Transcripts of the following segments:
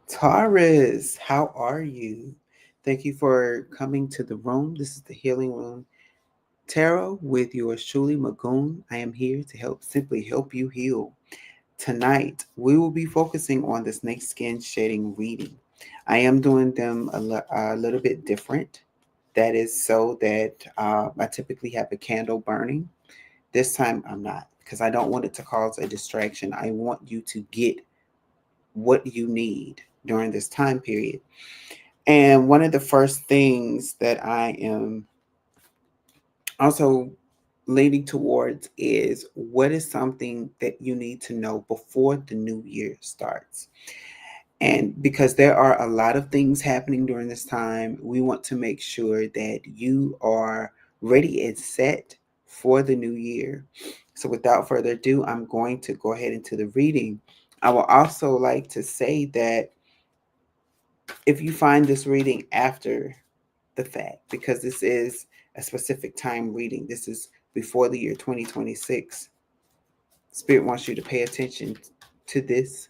Taurus, how are you? Thank you for coming to the room. This is the Healing Room Tarot with yours truly, Magoon. I am here to simply help you heal. Tonight, we will be focusing on the Snakeskin shading reading. I am doing them a little bit different. That is so that I typically have a candle burning. This time, I'm not because I don't want it to cause a distraction. I want you to get what you need during this time period. And one of the first things that I am also leaning towards is what is something that you need to know before the new year starts. And because there are a lot of things happening during this time, we want to make sure that you are ready and set for the new year. So, without further ado, I'm going to go ahead into the reading. I will also like to say that if you find this reading after the fact, because this is a specific time reading, this is before the year 2026, Spirit wants you to pay attention to this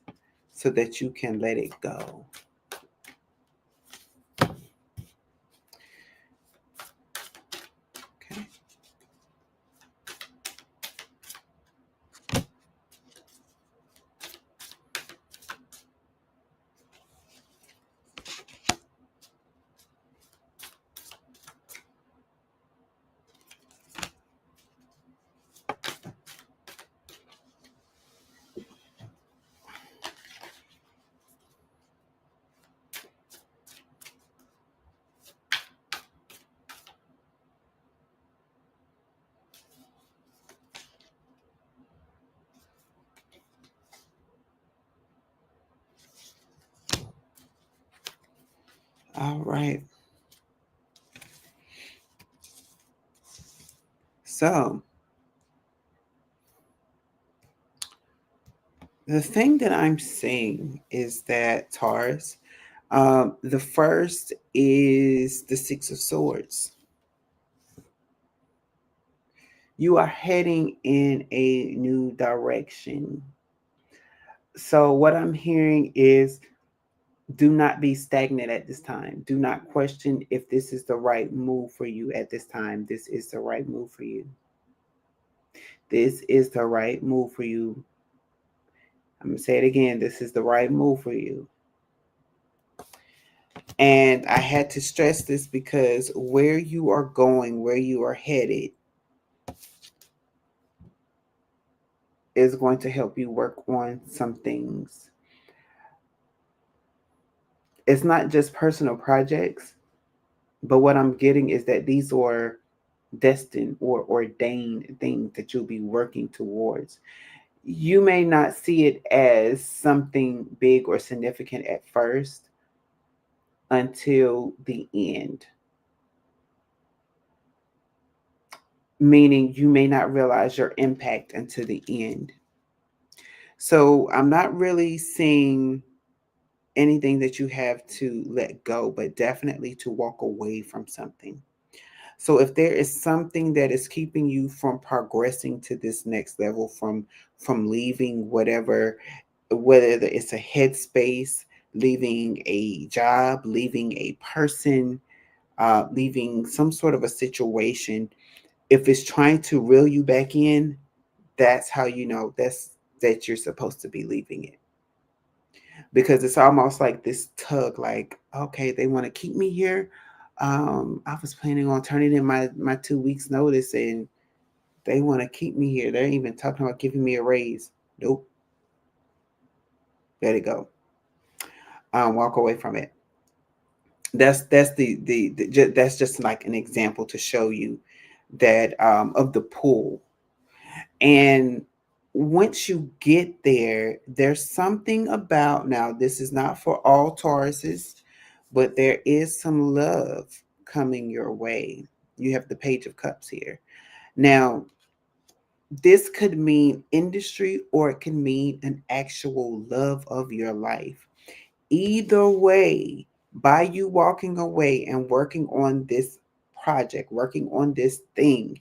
so that you can let it go. Okay. All right. So, the thing that I'm seeing is that Taurus, the first is the Six of Swords. You are heading in a new direction. So, what I'm hearing is do not be stagnant at this time. Do not question if this is the right move for you at this time. This is the right move for you. This is the right move for you. I'm going to say it again. This is the right move for you. And I had to stress this because where you are going, where you are headed, is going to help you work on some things. It's not just personal projects, but what I'm getting is that these are destined or ordained things that you'll be working towards. You may not see it as something big or significant at first until the end, meaning you may not realize your impact until the end. So I'm not really seeing anything that you have to let go, but definitely to walk away from something. So if there is something that is keeping you from progressing to this next level, from leaving whatever, whether it's a headspace, leaving a job, leaving a person, leaving some sort of a situation, if it's trying to reel you back in, that's how you know that you're supposed to be leaving it. Because it's almost like this tug, like, okay, they want to keep me here. I was planning on turning in my 2 weeks notice and they want to keep me here. They're even talking about giving me a raise. Nope. Let it go. Walk away from it. That's that's just like an example to show you that of the pull. And once you get there, there's something about, now this is not for all Tauruses, but there is some love coming your way. You have the Page of Cups here. Now, this could mean industry or it can mean an actual love of your life. Either way, by you walking away and working on this project, working on this thing,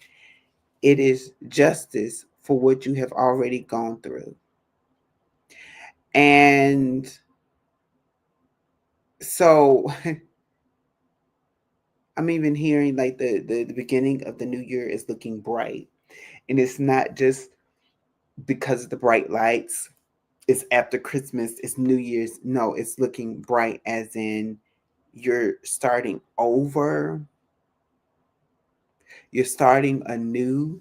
it is justice for what you have already gone through. And So I'm even hearing like the beginning of the new year is looking bright. And it's not just because of the bright lights. It's after Christmas, it's New Year's. No, it's looking bright as in you're starting over, you're starting anew.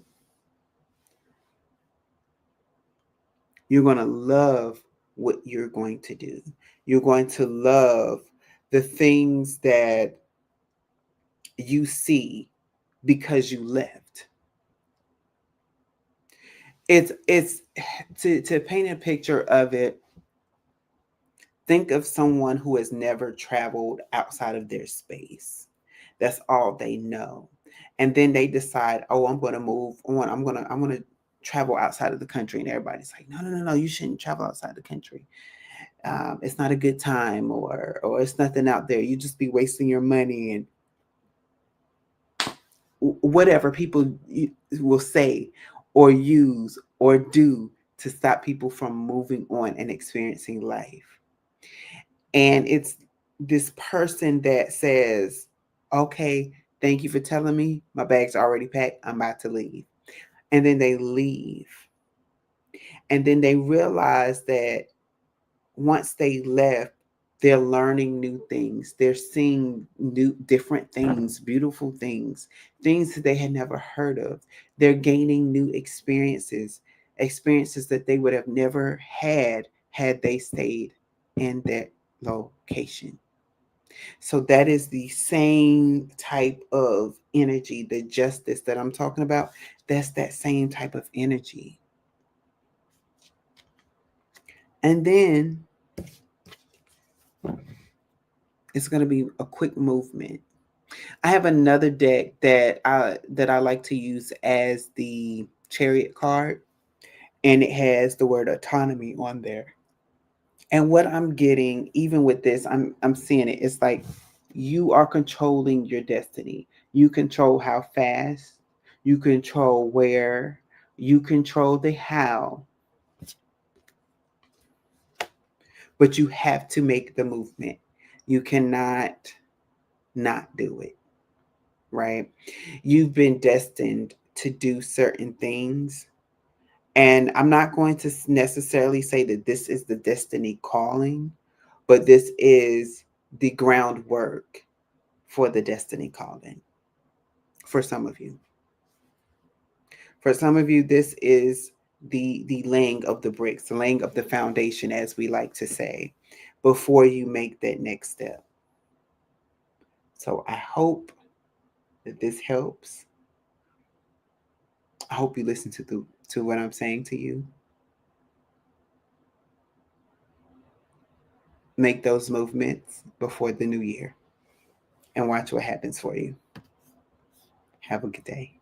You're going to love what you're going to do. You're going to love the things that you see because you left. It's to paint a picture of it. Think of someone who has never traveled outside of their space. That's all they know. And then they decide, oh, I'm going to move on. I'm going to travel outside of the country. And everybody's like, no, no, no, no, you shouldn't travel outside the country. It's not a good time, or it's nothing out there. You just be wasting your money and whatever people will say or use or do to stop people from moving on and experiencing life. And it's this person that says, okay, thank you for telling me. My bag's already packed. I'm about to leave. And then they leave. And then they realize that once they left, they're learning new things. They're seeing new, different things, beautiful things, things that they had never heard of. They're gaining new experiences, experiences that they would have never had they stayed in that location. So that is the same type of energy, the justice that I'm talking about. That's that same type of energy. And then it's going to be a quick movement. I have another deck that I like to use as the Chariot card, and it has the word autonomy on there. And what I'm getting, even with this, I'm seeing it. It's like you are controlling your destiny. You control how fast, you control where, you control the how, but you have to make the movement. You cannot not do it, right? You've been destined to do certain things. And I'm not going to necessarily say that this is the destiny calling, but this is the groundwork for the destiny calling for some of you. For some of you, this is the laying of the bricks, the laying of the foundation, as we like to say, before you make that next step. So I hope that this helps. I hope you listen to what I'm saying to you. Make those movements before the new year and watch what happens for you. Have a good day.